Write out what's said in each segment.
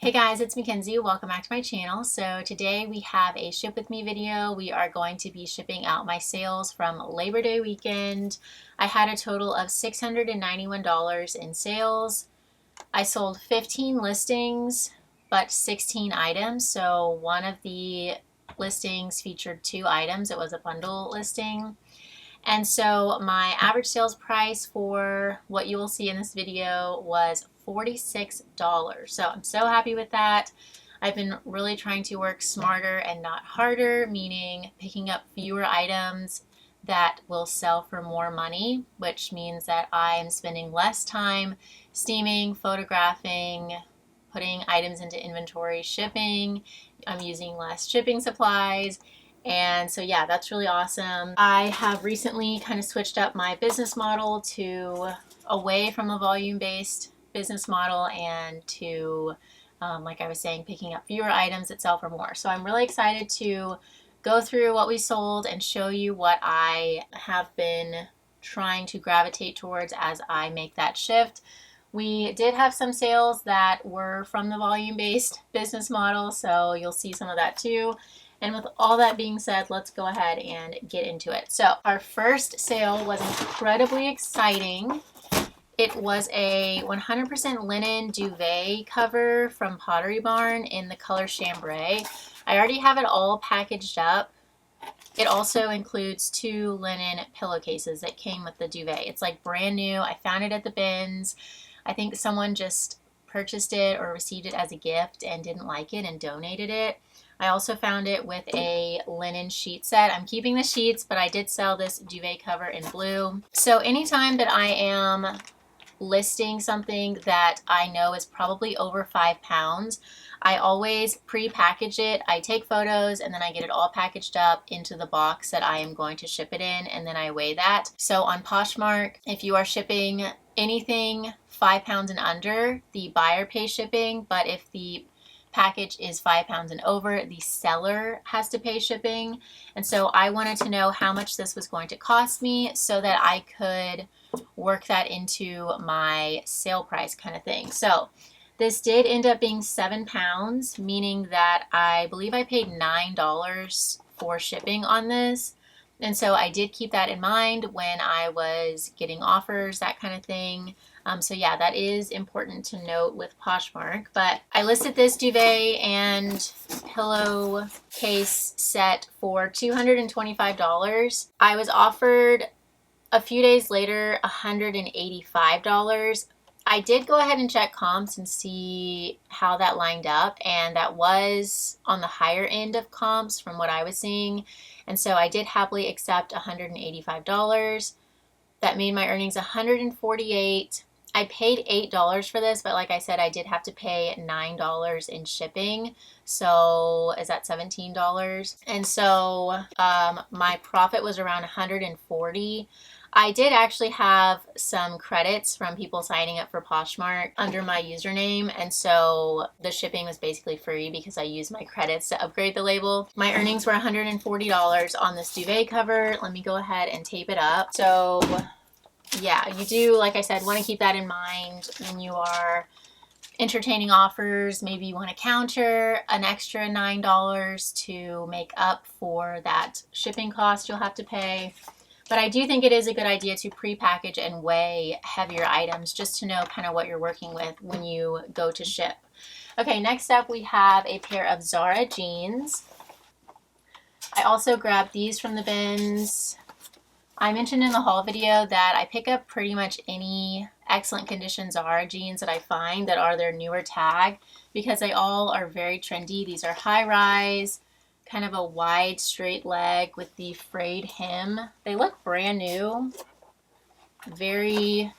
Hey guys, it's Mackenzie. Welcome back to my channel. So today we have a ship with me video. We are going to be shipping out my sales from Labor Day weekend. I had a total of $691 in sales. I sold 15 listings, but 16 items. So one of the listings featured 2 items. It was a bundle listing. And so my average sales price for what you will see in this video was $46. So I'm so happy with that. I've been really trying to work smarter and not harder, meaning picking up fewer items that will sell for more money, which means that I'm spending less time steaming, photographing, putting items into inventory, shipping. I'm using less shipping supplies. And so yeah, that's really awesome. I have recently kind of switched up my business model to away from a volume-based business model and to, like I was saying, picking up fewer items that sell for more. So I'm really excited to go through what we sold and show you what I have been trying to gravitate towards as I make that shift. We did have some sales that were from the volume-based business model, so you'll see some of that too. And with all that being said, let's go ahead and get into it. So our first sale was incredibly exciting. It was a 100% linen duvet cover from Pottery Barn in the color chambray. I already have it all packaged up. It also includes 2 linen pillowcases that came with the duvet. It's like brand new. I found it at the bins. I think someone just purchased it or received it as a gift and didn't like it and donated it. I also found it with a linen sheet set. I'm keeping the sheets, but I did sell this duvet cover in blue. So anytime that I am listing something that I know is probably over 5 pounds, I always pre-package it. I take photos and then I get it all packaged up into the box that I am going to ship it in, and then I weigh that. So on Poshmark, if you are shipping anything 5 pounds and under, the buyer pays shipping, but if the package is 5 pounds and over, the seller has to pay shipping. And so I wanted to know how much this was going to cost me so that I could work that into my sale price kind of thing. So this did end up being 7 pounds, meaning that I believe I paid $9 for shipping on this. And so I did keep that in mind when I was getting offers, that kind of thing. So yeah, that is important to note with Poshmark. But I listed this duvet and pillowcase set for $225. I was offered a few days later $185. I did go ahead and check comps and see how that lined up, and that was on the higher end of comps from what I was seeing. And so I did happily accept $185. That made my earnings $148. I paid $8 for this, but like I said, I did have to pay $9 in shipping. So is that $17? And so my profit was around $140. I did actually have some credits from people signing up for Poshmark under my username, and so the shipping was basically free because I used my credits to upgrade the label. My earnings were $140 on this duvet cover. Let me go ahead and tape it up. So yeah, you do, like I said, want to keep that in mind when you are entertaining offers. Maybe you want to counter an extra $9 to make up for that shipping cost you'll have to pay. But I do think it is a good idea to pre-package and weigh heavier items just to know kind of what you're working with when you go to ship. Okay, next up we have a pair of Zara jeans. I also grabbed these from the bins. I mentioned in the haul video that I pick up pretty much any excellent condition Zara jeans that I find that are their newer tag because they all are very trendy. These are high rise, kind of a wide straight leg with the frayed hem. They look brand new, very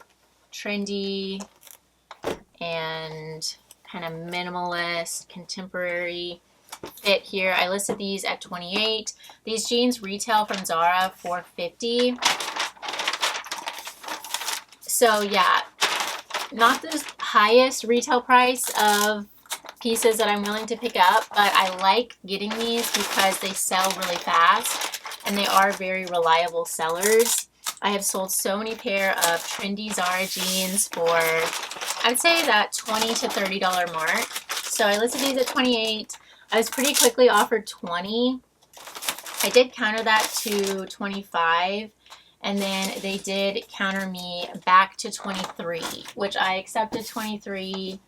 trendy and kind of minimalist, contemporary fit here. I listed these at $28. These jeans retail from Zara for $50. So yeah, not the highest retail price of pieces that I'm willing to pick up, but I like getting these because they sell really fast and they are very reliable sellers. I have sold so many pair of trendy Zara jeans for, I'd say that $20 to $30 mark. So I listed these at 28. I was pretty quickly offered 20. I did counter that to 25, and then they did counter me back to 23, which I accepted 23.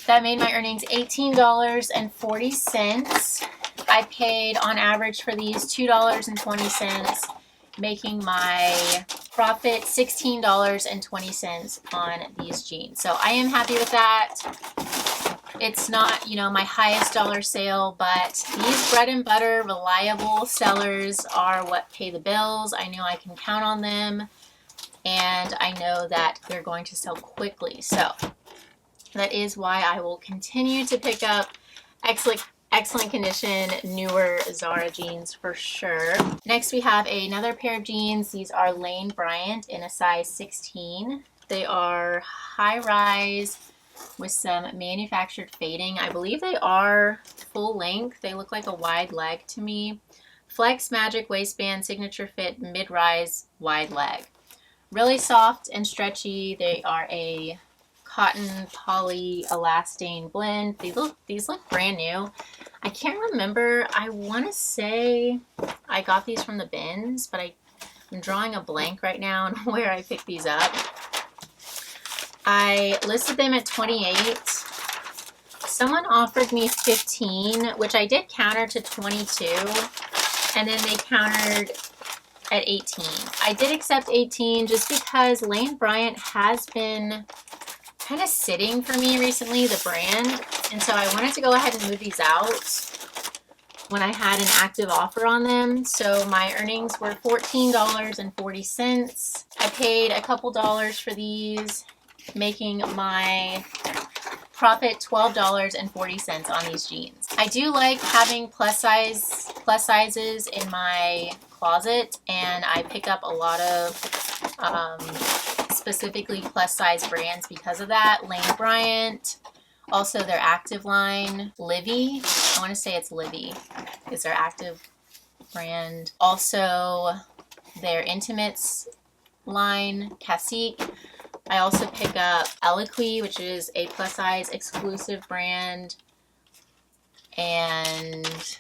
That made my earnings $18.40. I paid on average for these $2.20, making my profit $16.20 on these jeans. So I am happy with that. It's not, you know, my highest dollar sale, but these bread and butter reliable sellers are what pay the bills. I know I can count on them, and I know that they're going to sell quickly. So that is why I will continue to pick up excellent condition, newer Zara jeans for sure. Next, we have another pair of jeans. These are Lane Bryant in a size 16. They are high rise with some manufactured fading. I believe they are full length. They look like a wide leg to me. Flex Magic waistband, signature fit, mid-rise, wide leg. Really soft and stretchy. They are a cotton poly elastane blend. These look brand new. I can't remember. I want to say I got these from the bins, but I'm drawing a blank right now on where I picked these up. I listed them at 28. Someone offered me 15, which I did counter to 22, and then they countered at 18. I did accept 18 just because Lane Bryant has been kind of sitting for me recently, the brand, and so I wanted to go ahead and move these out when I had an active offer on them. So my earnings were $14.40. I paid a couple dollars for these, making my profit $12.40 on these jeans. I do like having plus sizes in my closet, and I pick up a lot of specifically plus size brands because of that. Lane Bryant, also their active line, Livy. I want to say it's Livy is their active brand. Also their intimates line, Cacique. I also pick up Eloquy, which is a plus size exclusive brand, and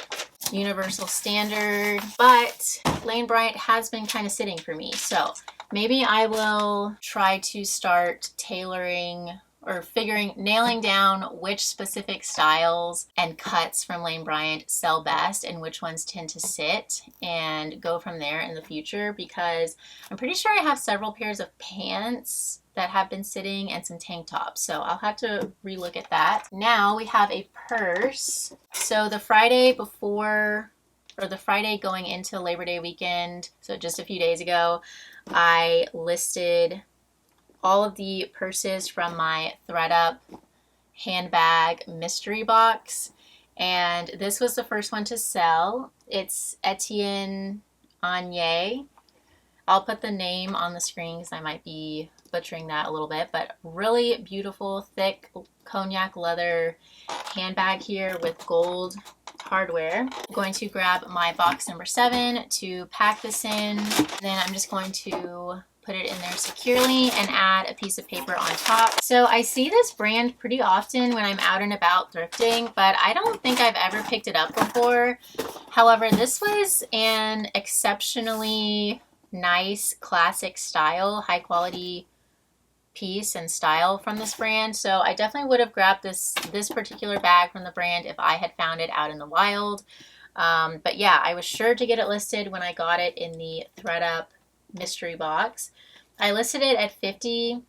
Universal Standard. But Lane Bryant has been kind of sitting for me, so maybe I will try to start tailoring or nailing down which specific styles and cuts from Lane Bryant sell best and which ones tend to sit, and go from there in the future, because I'm pretty sure I have several pairs of pants that have been sitting and some tank tops. So I'll have to relook at that. Now we have a purse. So the Friday before, or the Friday going into Labor Day weekend, so just a few days ago, I listed all of the purses from my ThredUp handbag mystery box, and this was the first one to sell. It's Etienne Anye. I'll put the name on the screen because I might be butchering that a little bit, but really beautiful, thick cognac leather handbag here with gold hardware. I'm going to grab my box number 7 to pack this in. Then I'm just going to put it in there securely and add a piece of paper on top. So I see this brand pretty often when I'm out and about thrifting, but I don't think I've ever picked it up before. However, this was an exceptionally nice classic style, high quality piece and style from this brand. So I definitely would have grabbed this particular bag from the brand if I had found it out in the wild. But yeah, I was sure to get it listed when I got it in the ThredUp mystery box. I listed it at 50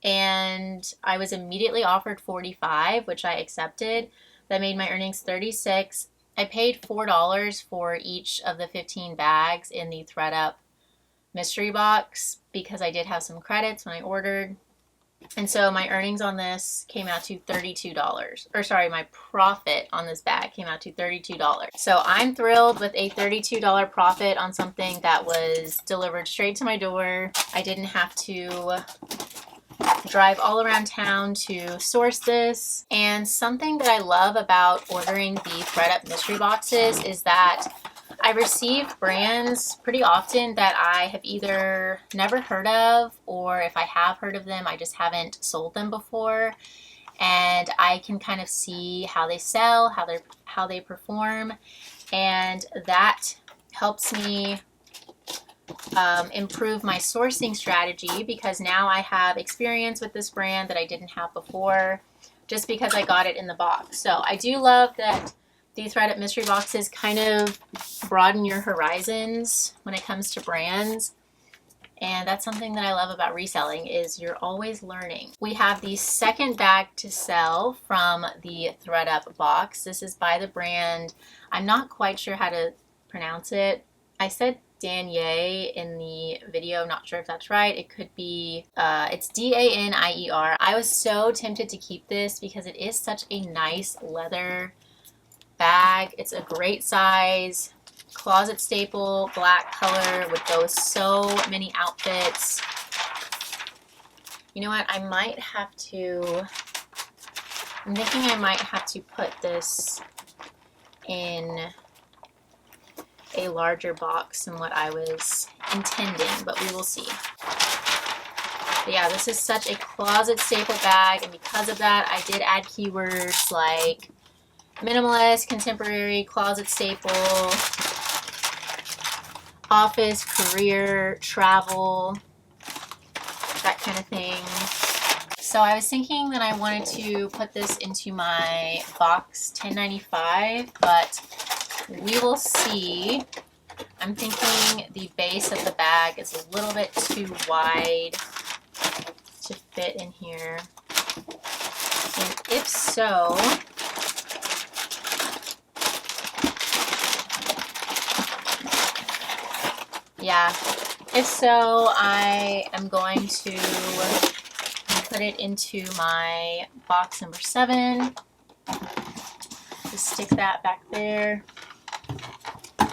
and I was immediately offered 45, which I accepted. That made my earnings 36. I paid $4 for each of the 15 bags in the ThredUp mystery box because I did have some credits when I ordered. And so my earnings on this came out to $32. Or sorry, my profit on this bag came out to $32. So I'm thrilled with a $32 profit on something that was delivered straight to my door. I didn't have to drive all around town to source this. And something that I love about ordering the ThredUp mystery boxes is that I receive brands pretty often that I have either never heard of, or if I have heard of them, I just haven't sold them before. and I can kind of see how they sell, how they perform, and that helps me improve my sourcing strategy, because now I have experience with this brand that I didn't have before, just because I got it in the box. So I do love that the thread up mystery boxes kind of broaden your horizons when it comes to brands. And that's something that I love about reselling, is you're always learning. We have the second bag to sell from the thread up box. This is by the brand, I'm not quite sure how to pronounce it. I said Danier in the video, I'm not sure if that's right. It could be, it's Danier. I was so tempted to keep this because it is such a nice leather bag. It's a great size, closet staple, black color, would go so many outfits. You know what, I'm thinking I might have to put this in a larger box than what I was intending, but we will see. But yeah, this is such a closet staple bag, and because of that, I did add keywords like minimalist, contemporary, closet staple, office, career, travel, that kind of thing. So I was thinking that I wanted to put this into my box 1095, but we will see. I'm thinking the base of the bag is a little bit too wide to fit in here. And if so, yeah, if so, I am going to put it into my box number 7. Just stick that back there.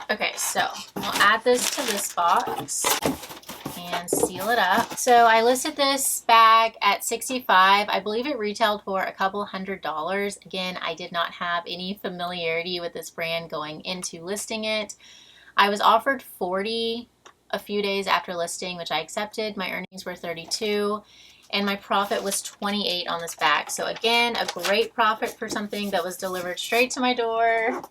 Okay, so we'll add this to this box and seal it up. So I listed this bag at $65. I believe it retailed for a couple $100s. Again, I did not have any familiarity with this brand going into listing it. I was offered $40 a few days after listing, which I accepted. My earnings were $32, and my profit was $28 on this bag. So again, a great profit for something that was delivered straight to my door.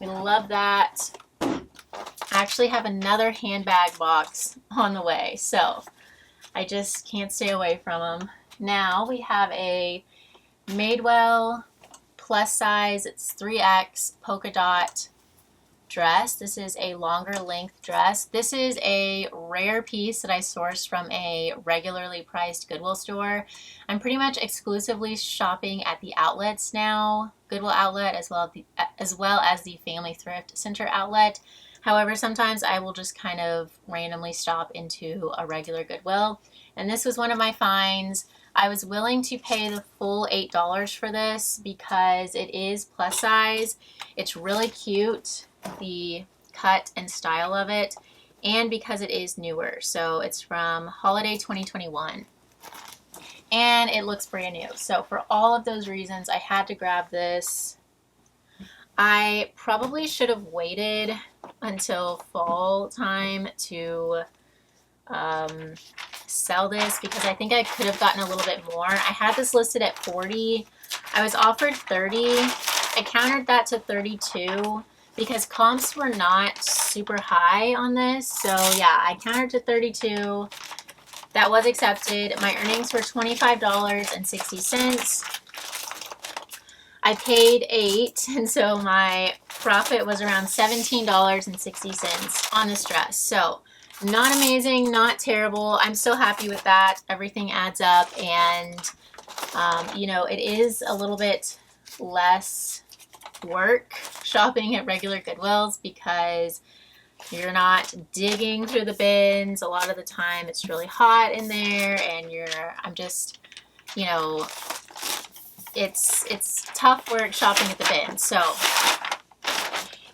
We love that. I actually have another handbag box on the way, so I just can't stay away from them. Now we have a Madewell plus size, it's 3X polka dot dress. This is a longer length dress. This is a rare piece that I sourced from a regularly priced Goodwill store. I'm pretty much exclusively shopping at the outlets now, Goodwill outlet as well as the Family Thrift Center outlet. However, sometimes I will just kind of randomly stop into a regular Goodwill, and this was one of my finds. I was willing to pay the full $8 for this because it is plus size. It's really cute, the cut and style of it, and because it is newer. So it's from holiday 2021 and it looks brand new. So for all of those reasons, I had to grab this. I probably should have waited until fall time to sell this, because I think I could have gotten a little bit more. I had this listed at $40. I was offered $30. I countered that to $32 because comps were not super high on this. So yeah, I countered to $32. That was accepted. My earnings were $25.60. I paid $8, and so my profit was around $17.60 on this dress. So not amazing, not terrible. I'm so happy with that. Everything adds up, and you know, it is a little bit less work shopping at regular Goodwills because you're not digging through the bins. A lot of the time it's really hot in there, and I'm just, you know, it's tough work shopping at the bin. So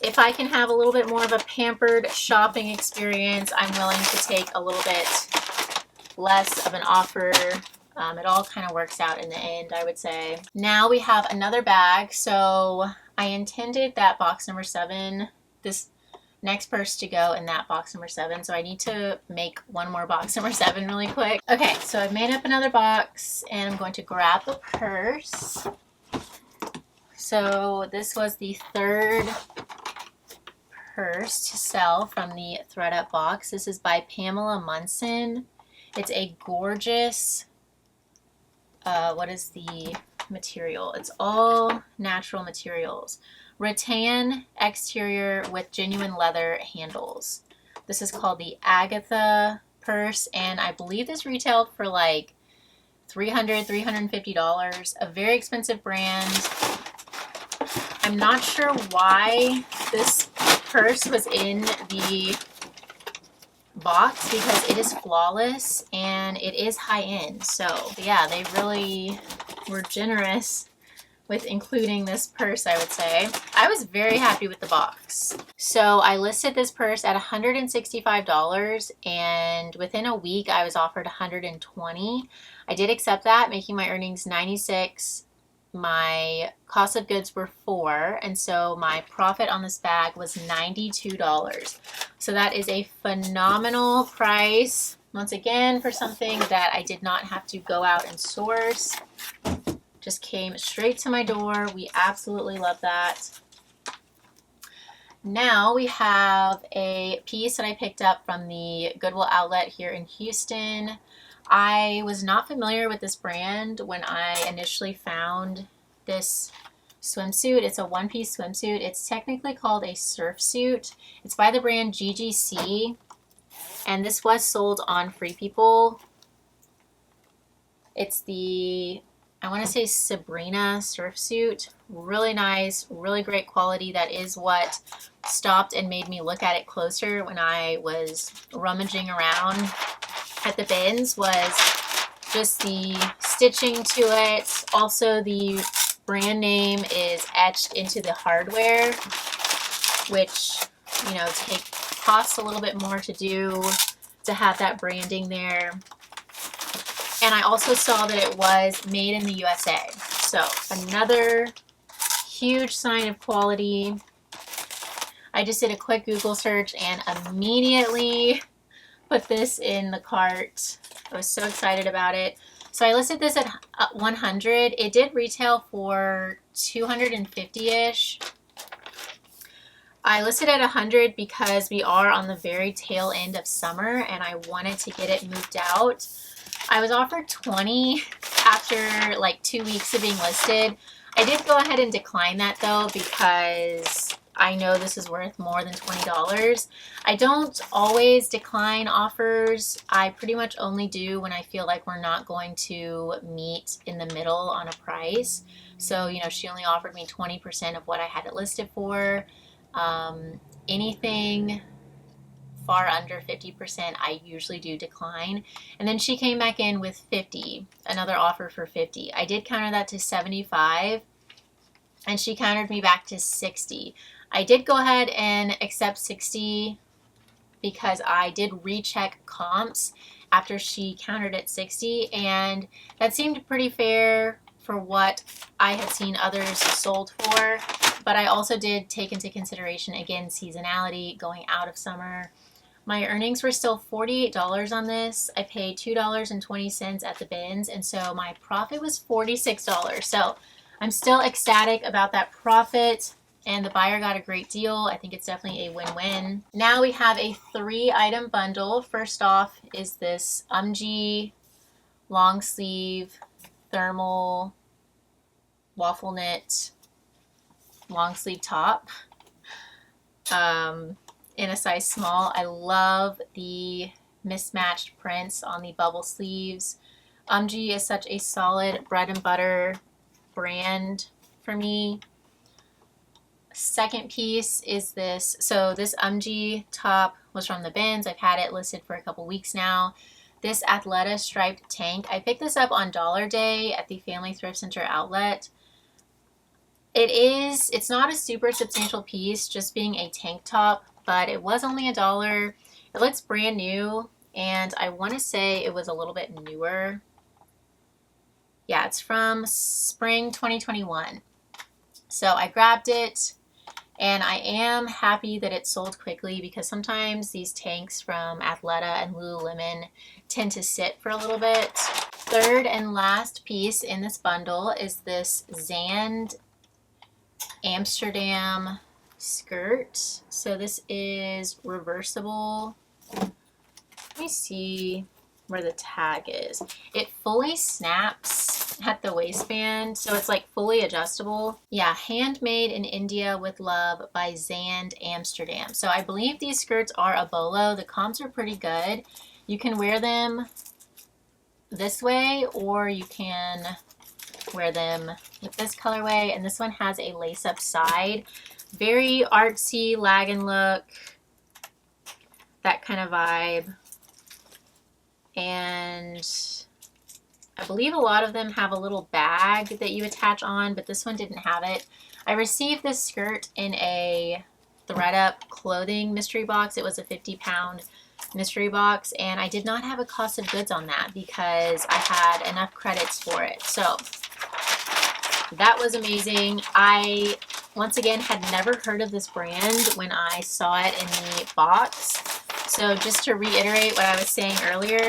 if I can have a little bit more of a pampered shopping experience, I'm willing to take a little bit less of an offer. It all kind of works out in the end, I would say. Now we have another bag. So I intended that box number 7, this next purse to go in that box number 7. So I need to make one more box number 7 really quick. Okay, so I've made up another box and I'm going to grab the purse. So this was the third purse to sell from the ThredUp box. This is by Pamela Munson. It's a gorgeous, what is the material? It's all natural materials. Rattan exterior with genuine leather handles. This is called the Agatha purse, and I believe this retailed for like $300, $350. A very expensive brand. I'm not sure why this purse was in the box because it is flawless and it is high-end. So yeah, they really were generous with including this purse, I would say. I was very happy with the box. So I listed this purse at $165 and within a week I was offered $120. I did accept that, making my earnings $96. My cost of goods were $4, and so my profit on this bag was $92. So that is a phenomenal price, once again, for something that I did not have to go out and source. Just came straight to my door. We absolutely love that. Now we have a piece that I picked up from the Goodwill outlet here in Houston. I was not familiar with this brand when I initially found this swimsuit. It's a one-piece swimsuit. It's technically called a surf suit. It's by the brand Gigi C, and this was sold on Free People. It's the, I want to say, Sabrina surf suit. Really nice, really great quality. That is what stopped and made me look at it closer when I was rummaging around at the bins, was just the stitching to it. Also, the brand name is etched into the hardware, which, you know, costs a little bit more to do, to have that branding there. And I also saw that it was made in the USA. So another huge sign of quality. I just did a quick Google search and immediately put this in the cart. I was so excited about it. So I listed this at 100. It did retail for 250-ish. I listed at 100 because we are on the very tail end of summer and I wanted to get it moved out. I was offered 20 after like 2 weeks of being listed. I did go ahead and decline that though because I know this is worth more than $20. I don't always decline offers. I pretty much only do when I feel like we're not going to meet in the middle on a price. So, you know, she only offered me 20% of what I had it listed for. Anything far under 50%, I usually do decline. And then she came back in with 50, another offer for 50. I did counter that to 75, and she countered me back to 60. I did go ahead and accept 60 because I did recheck comps after she countered at 60, and that seemed pretty fair for what I had seen others sold for. But I also did take into consideration, again, seasonality, going out of summer. My earnings were still $48 on this. I paid $2.20 at the bins, and so my profit was $46. So I'm still ecstatic about that profit, and the buyer got a great deal. I think it's definitely a win-win. Now we have a 3-item bundle. First off is this UMG long sleeve thermal waffle knit long sleeve top in a size small. I love the mismatched prints on the bubble sleeves. UMG is such a solid bread and butter brand for me. Second piece is this. So this UMG top was from the bins. I've had it listed for a couple weeks now. This Athleta striped tank. I picked this up on Dollar Day at the Family Thrift Center outlet. It's not a super substantial piece, just being a tank top, but it was only $1. It looks brand new, and I want to say it was a little bit newer. Yeah, it's from spring 2021. So I grabbed it, And I am happy that it sold quickly because sometimes these tanks from Athleta and Lululemon tend to sit for a little bit. Third and last piece in this bundle is this Zand Amsterdam skirt. So this is reversible. Let me see where the tag is. It fully snaps at the waistband, so it's like fully adjustable. Yeah, handmade in India with love by Zand Amsterdam. So I believe these skirts are a bolo. The comps are pretty good. You can wear them this way, or you can wear them with this colorway, and this one has a lace-up side. Very artsy, lag-and look, that kind of vibe. And I believe a lot of them have a little bag that you attach on, but this one didn't have it. I received this skirt in a thread-up clothing mystery box. It was a 50-pound mystery box, and I did not have a cost of goods on that because I had enough credits for it. So that was amazing. I, once again, had never heard of this brand when I saw it in the box. So just to reiterate what I was saying earlier,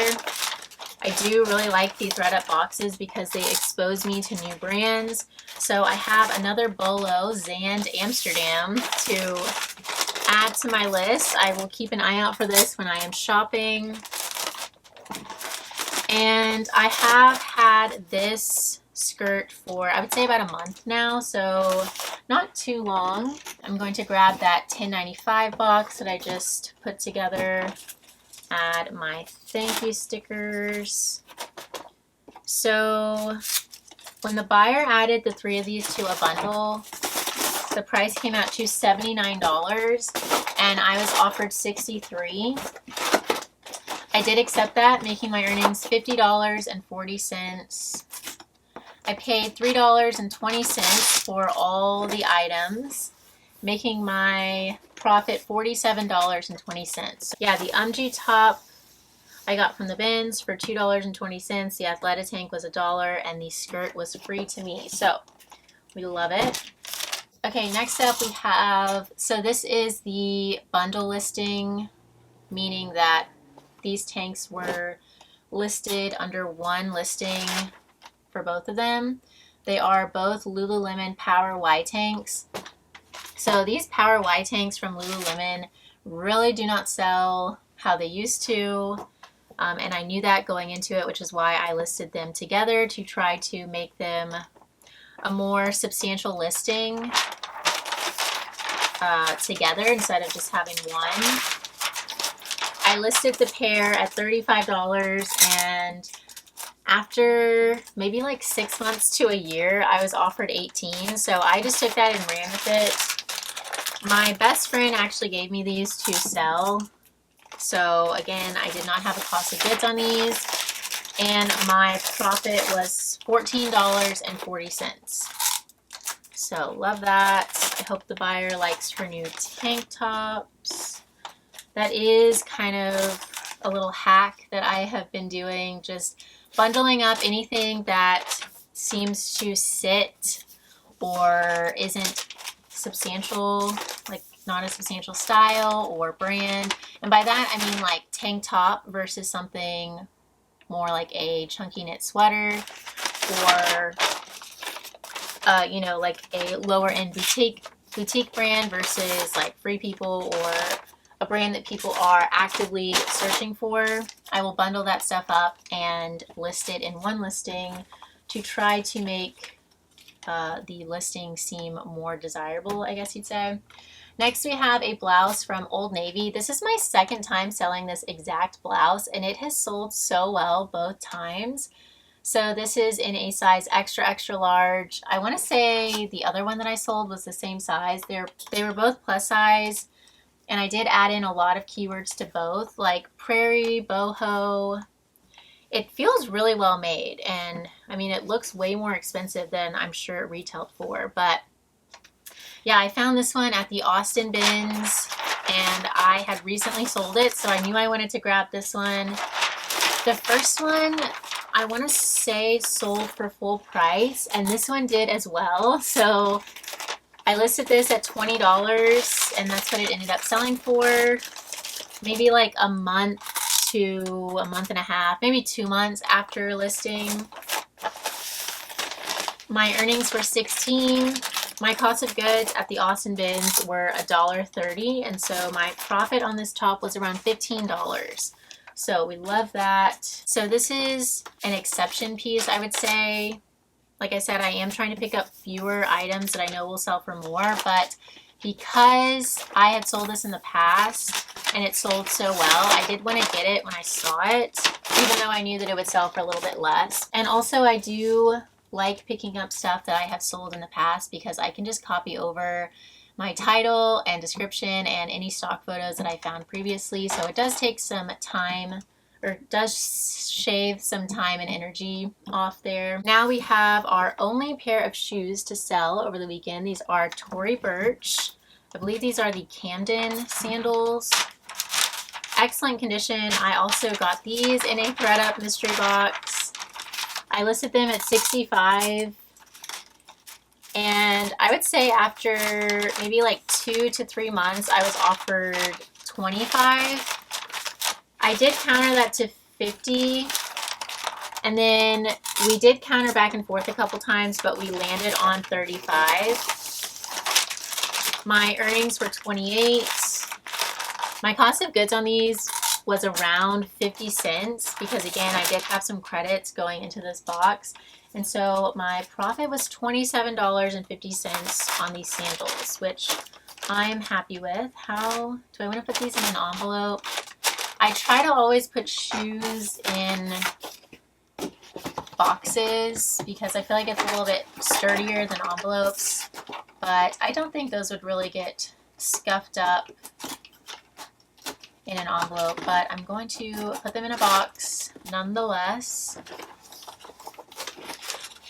I do really like the thread-up boxes because they expose me to new brands. So I have another bolo, Zand Amsterdam, to add to my list. I will keep an eye out for this when I am shopping. And I have had this skirt for, I would say, about a month now, so not too long. I'm going to grab that $10.95 box that I just put together, add my thank you stickers. So when the buyer added the 3 of these to a bundle, the price came out to $79 and I was offered $63. I did accept that, making my earnings $50.40. I paid $3.20 for all the items, making my profit $47.20. Yeah, the UMG top I got from the bins for $2.20. The Athleta tank was $1, and the skirt was free to me. So we love it. Okay, next up we have, so this is the bundle listing, meaning that these tanks were listed under one listing for both of them. They are both Lululemon Power Y tanks. So these Power Y tanks from Lululemon really do not sell how they used to, and I knew that going into it, which is why I listed them together to try to make them a more substantial listing together instead of just having one. I listed the pair at $35, and after maybe like 6 months to a year, I was offered $18, so I just took that and ran with it. My best friend actually gave me these to sell, so again, I did not have a cost of goods on these, and my profit was $14.40. So love that. I hope the buyer likes her new tank tops. That is kind of a little hack that I have been doing, just bundling up anything that seems to sit or isn't substantial, like not a substantial style or brand. And by that, I mean like tank top versus something more like a chunky knit sweater, or you know, like a lower end boutique brand versus like Free People or a brand that people are actively searching for. I will bundle that stuff up and list it in one listing to try to make the listing seem more desirable, I guess you'd say. Next, we have a blouse from Old Navy. This is my second time selling this exact blouse, and it has sold so well both times. So this is in a size extra, extra large. I want to say the other one that I sold was the same size. They were both plus size. And I did add in a lot of keywords to both, like prairie, boho. It feels really well made, and I mean, it looks way more expensive than I'm sure it retailed for. But yeah, I found this one at the Austin bins, and I had recently sold it, so I knew I wanted to grab this one. The first one, I want to say, sold for full price, and this one did as well. So I listed this at $20 and that's what it ended up selling for. Maybe like a month to a month and a half, maybe 2 months after listing. My earnings were $16. My cost of goods at the Austin bins were $1.30, and so my profit on this top was around $15. So we love that. So this is an exception piece, I would say. Like I said, I am trying to pick up fewer items that I know will sell for more, but because I had sold this in the past and it sold so well, I did want to get it when I saw it, even though I knew that it would sell for a little bit less. And also I do like picking up stuff that I have sold in the past because I can just copy over my title and description and any stock photos that I found previously. So it does take some time, or does shave some time and energy off there. Now we have our only pair of shoes to sell over the weekend. These are Tory Burch. I believe these are the Camden sandals. Excellent condition. I also got these in a ThredUp mystery box. I listed them at $65. And I would say after maybe like 2 to 3 months, I was offered $25. I did counter that to $50, and then we did counter back and forth a couple times, but we landed on $35. My earnings were $28. My cost of goods on these was around 50 cents because, again, I did have some credits going into this box. And so my profit was $27.50 on these sandals, which I am happy with. How do I want to put these in an envelope? I try to always put shoes in boxes because I feel like it's a little bit sturdier than envelopes, but I don't think those would really get scuffed up in an envelope, but I'm going to put them in a box nonetheless.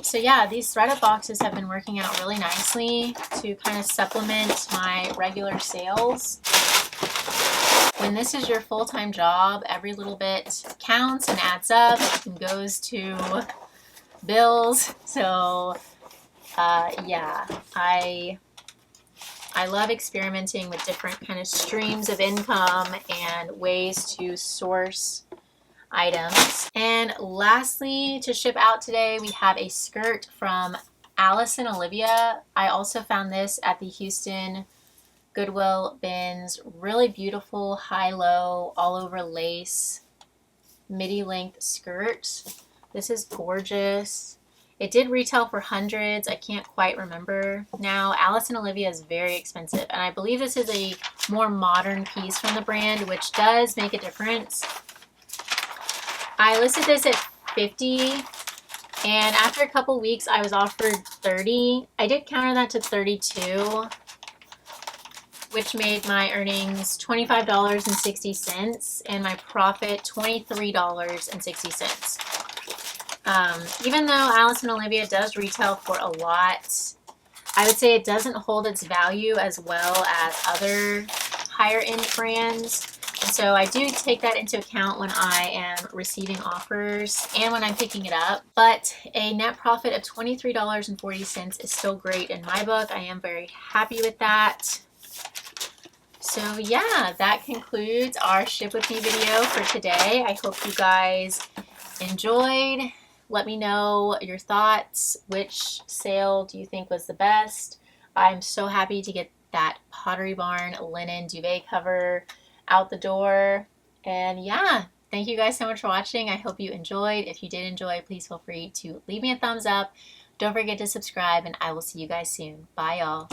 So yeah, these ThredUp boxes have been working out really nicely to kind of supplement my regular sales. When this is your full-time job, every little bit counts and adds up and goes to bills. So yeah, I love experimenting with different kind of streams of income and ways to source items. And lastly, to ship out today, we have a skirt from Alice and Olivia. I also found this at the Houston Goodwill bins. Really beautiful high-low all over lace midi length skirt. This is gorgeous. It did retail for hundreds. I can't quite remember now. Alice and Olivia is very expensive, and I believe this is a more modern piece from the brand, which does make a difference. I listed this at $50, and after a couple weeks I was offered $30. I did counter that to $32, which made my earnings $25.60 and my profit $23.60. Even though Alice and Olivia does retail for a lot, I would say it doesn't hold its value as well as other higher end brands. And so I do take that into account when I am receiving offers and when I'm picking it up. But a net profit of $23.40 is still great in my book. I am very happy with that. So yeah, that concludes our Ship With Me video for today. I hope you guys enjoyed. Let me know your thoughts. Which sale do you think was the best? I'm so happy to get that Pottery Barn linen duvet cover out the door. And yeah, thank you guys so much for watching. I hope you enjoyed. If you did enjoy, please feel free to leave me a thumbs up. Don't forget to subscribe, and I will see you guys soon. Bye, y'all.